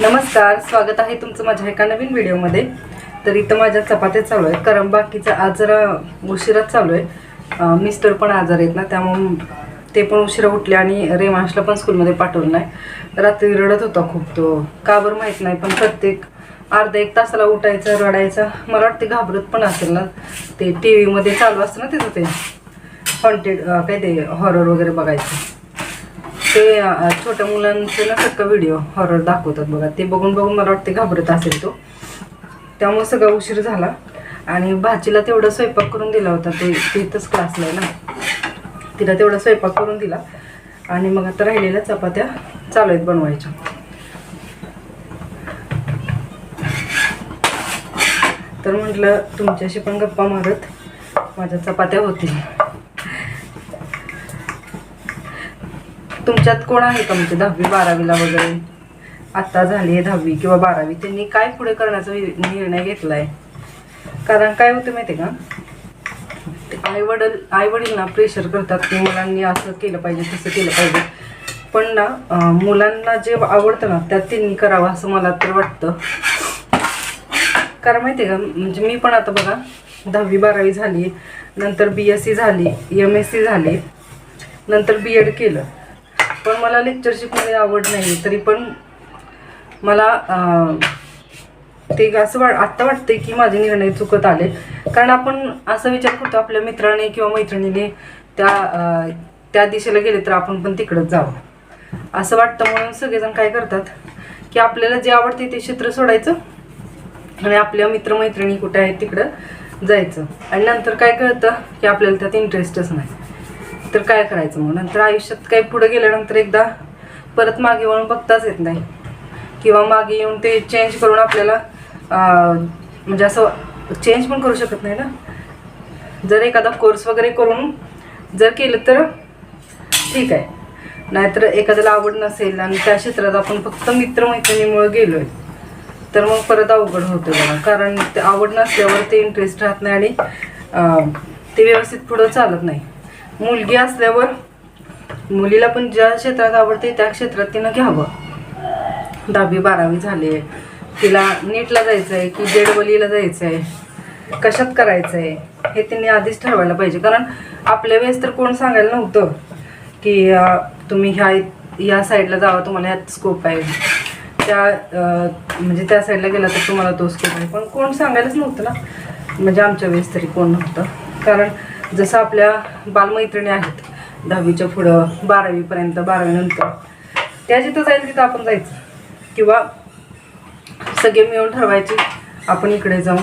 नमस्कार, स्वागत आहे तुमचं माझ्या एका नवीन व्हिडिओमध्ये। तर इथं माझ्या चपात्या चालू आहेत, कारण बाकीचा आज जरा उशिराच चालू आहे। मिस्टर पण आजार आहेत ना, त्यामुळे ते पण उशिरा उठले आणि रेमांशला पण स्कूलमध्ये पाठवलं नाही। रात्री रडत होता खूप, तो का बरं माहीत नाही, पण प्रत्येक अर्धा एक तासाला उठायचा, रडायचा। मला वाटते घाबरत पण असेल ना, ते TV मध्ये चालू असतं ना तिथं, ते हॉन्टेड काय ते हॉरर वगैरे बघायचं, ते छोट्या मुलांचे ना सगळं व्हिडिओ हॉरर दाखवतात बघा, ते बघून बघून मला वाटते घाबरत असेल तो, त्यामुळे सगळा उशीर झाला। आणि भाजीला तेवढा स्वयंपाक करून दिला होता, ते तिथंच क्लासला आहे ना, तिला तेवढा स्वयंपाक करून दिला आणि मग आता राहिलेल्या चपात्या चालू आहेत बनवायच्या। तर म्हटलं तुमच्याशी पण गप्पा मारत माझ्या चपात्या होतील। तुमच्यात कोण आहे का म्हणजे 10वी 12वीला वगैरे, आत्ता झाली आहे 10वी किंवा 12वी, त्यांनी काय पुढे करण्याचा निर्णय घेतलाय? कारण काय होतं माहिती आहे का, आई वडील ना प्रेशर करतात की मुलांनी असं केलं पाहिजे, तसं केलं पाहिजे, पण ना मुलांना जे आवडतं ना त्यात त्यांनी करावं असं मला तर वाटतं। कारण माहिती आहे का, म्हणजे मी पण आता बघा 10वी 12वी झाली, नंतर BSc झाली, MSc झाली, नंतर BEd केलं, पण मला लेक्चरशिपमध्ये आवड नाही, तरी पण मला ते असं आत्ता वाटते की माझे निर्णय चुकत आले। कारण आपण असं विचार करतो आपल्या मित्राने किंवा मैत्रिणीने त्या दिशेला गेले तर आपण पण तिकडंच जावं असं वाटतं, म्हणून सगळेजण काय करतात की आपल्याला जे आवडते ते क्षेत्र सोडायचं आणि आपल्या मित्रमैत्रिणी कुठे आहेत तिकडं जायचं, आणि नंतर काय कळतं की आपल्याला त्यात इंटरेस्टच नाही, तर काय करायचं मग? नंतर आयुष्यात काही पुढे गेल्यानंतर एकदा परत मागे वळून बघताच येत नाही, किंवा मागे येऊन ते चेंज करून आपल्याला म्हणजे असं चेंज पण करू शकत नाही ना। जर एखादा कोर्स वगैरे करून जर केलं तर ठीक आहे, नाहीतर एखाद्याला आवड नसेल आणि त्या क्षेत्रात आपण फक्त मित्रमैत्रिणीमुळे गेलोय तर मग परत अवघड होतं बघा, कारण ते आवड नसल्यावर ते इंटरेस्ट राहत नाही आणि ते व्यवस्थित पुढं चालत नाही। मुलगी असल्यावर मुलीला पण ज्या क्षेत्रात आवडते त्या क्षेत्रात तिनं घ्यावं। 10वी 12वी झाली, तिला नीटला जायचं आहे की JEE जायचं आहे, कशात करायचं आहे हे तिने आधीच ठरवायला पाहिजे। कारण आपल्या वेळेस तर कोण सांगायला नव्हतं की तुम्ही ह्या साईडला जावं, तुम्हाला ह्यात स्कोप आहे, म्हणजे त्या साईडला गेला तर तुम्हाला तो स्कोप आहे, पण कोण सांगायलाच नव्हतं ना, म्हणजे आमच्या वेळेस तरी कोण नव्हतं। कारण जसं आपल्या बालमैत्रिणी आहेत 10वीच्या पुढं 12वीपर्यंत, 12वी नंतर त्या जिथं जाईल तिथं आपण जायचं, किंवा सगळे मिळून ठरवायचे आपण इकडे जाऊ,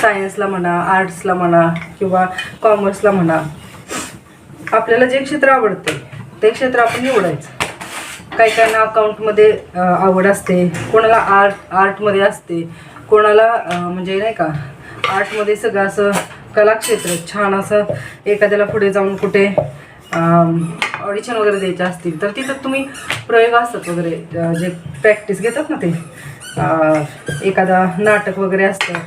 सायन्सला म्हणा, आर्ट्सला म्हणा किंवा कॉमर्सला म्हणा, आपल्याला जे क्षेत्र आवडते ते क्षेत्र आपण निवडायचं। काही काहींना अकाउंटमध्ये आवड असते, कोणाला आर्टमध्ये असते, कोणाला म्हणजे नाही का आर्टमध्ये सगळं असं कलाक्षेत्र छान, असं एखाद्याला पुढे जाऊन कुठे ऑडिशन वगैरे द्यायचे असतील तर तिथं तुम्ही प्रयोग असतात वगैरे, जे प्रॅक्टिस घेतात ना, ते एखादा नाटक वगैरे असतं,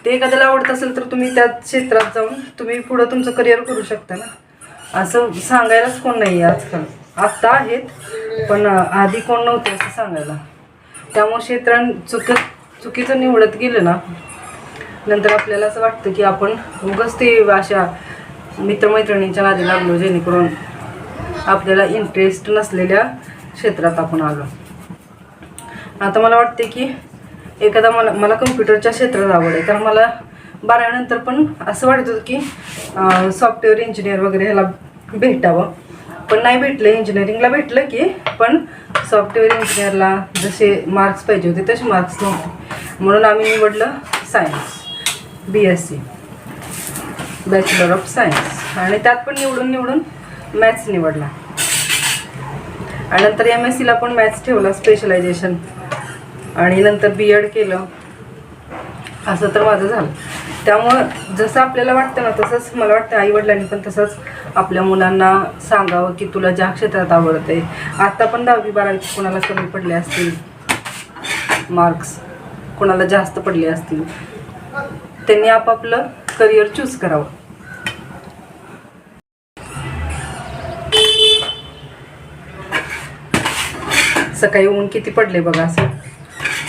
ते एखाद्याला आवडत असेल तर तुम्ही त्या क्षेत्रात जाऊन तुम्ही पुढं तुमचं करिअर करू शकता ना। असं सांगायलाच कोण नाही आहे आजकाल, आत्ता आहेत पण आधी कोण नव्हते असं सांगायला। त्यामुळे क्षेत्र चुकीचं निवडत गेलं ना, नंतर आपल्याला असं वाटतं की आपण उगाच ते अशा मित्रमैत्रिणींच्या नादी लागलो, जेणेकरून आपल्याला इंटरेस्ट नसलेल्या क्षेत्रात आपण आलो। आता मला वाटते की एखादा मला कम्प्युटरच्या क्षेत्रात आवड आहे, कारण मला 12वी नंतर पण असं वाटत होतं की सॉफ्टवेअर इंजिनियर वगैरे ह्याला भेटावं, पण नाही भेटलं। इंजिनिअरिंगला भेटलं की, पण सॉफ्टवेअर इंजिनियरला जसे मार्क्स पाहिजे होते तसे मार्क्स नव्हते, म्हणून आम्ही निवडलं science, BSc bachelor of science, आणि त्यात पण निवडून मॅथ्स निवडला, आणि नंतर MScला पण मॅथ्स ठेवला स्पेशलायझेशन, आणि नंतर BEd केलं। असं तर माझं झालं। त्यामुळं जसं आपल्याला वाटतं ना तसंच मला वाटतं आईवडिलांनी पण तसंच आपल्या मुलांना सांगावं की तुला ज्या क्षेत्रात आवडते। आता पण 10वी 12वी कोणाला कमी पडले असतील मार्क्स, कोणाला जास्त पडले असतील, त्यांनी आपापलं करिअर चूज करावं। सकाळी ऊन किती पडले बघा, असं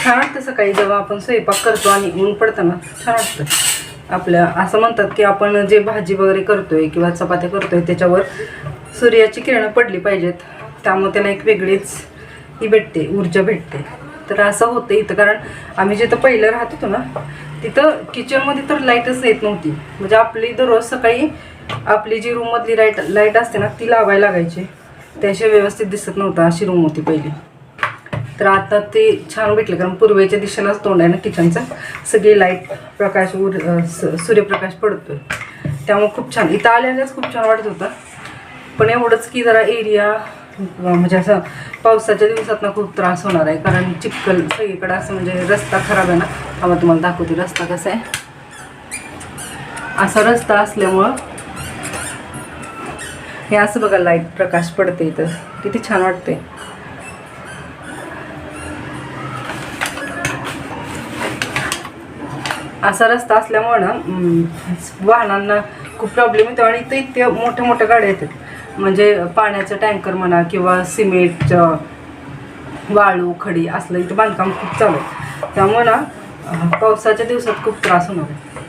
छान वाटतं सकाळी जेव्हा आपण स्वयंपाक करतो आणि ऊन पडतं ना, छान वाटतं. आपल्या असं म्हणतात की आपण जे भाजी वगैरे करतोय किंवा चपात्या करतोय त्याच्यावर सूर्याची किरणं पडली पाहिजेत, त्यामुळे त्याला एक वेगळीच ही भेटते, ऊर्जा भेटते. तर असं होतं इथं, कारण आम्ही जिथं पहिलं राहत होतो ना तिथं किचनमध्ये तर लाईटच येत नव्हती. म्हणजे आपली दररोज सकाळी आपली जी रूममधली लाईट असते ना ती लावायला लागायची, त्याशिवाय व्यवस्थित दिसत नव्हतं. अशी रूम होती पहिली. तर आता ते छान भेटलं, कारण पूर्वेच्या दिशेलाच तोंड आहे ना किचनचं, सगळी लाईट प्रकाश सूर्यप्रकाश पडतोय, त्यामुळे खूप छान. इथं आल्यालाच खूप छान वाटत होतं. पण एवढंच की जरा एरिया म्हणजे असं पावसाच्या दिवसात ना खूप त्रास होणार आहे, कारण चिखल सगळीकडे असं, म्हणजे रस्ता खराब आहे ना. आम्हाला तुम्हाला दाखवते रस्ता कसा आहे. असा रस्ता असल्यामुळं हे असं बघा लाईट प्रकाश पडते इथं, किती छान वाटते. असा रस्ता असल्यामुळे ना वाहनांना खूप प्रॉब्लेम येतो. आणि इथं इतक्या मोठ्या मोठ्या गाड्या येतात, म्हणजे पाण्याचं टँकर म्हणा किंवा सिमेंटचं वाळू खडी असलं इथं बांधकाम खूप चालू आहे. त्यामुळे ना पावसाच्या दिवसात खूप त्रास होणार आहे.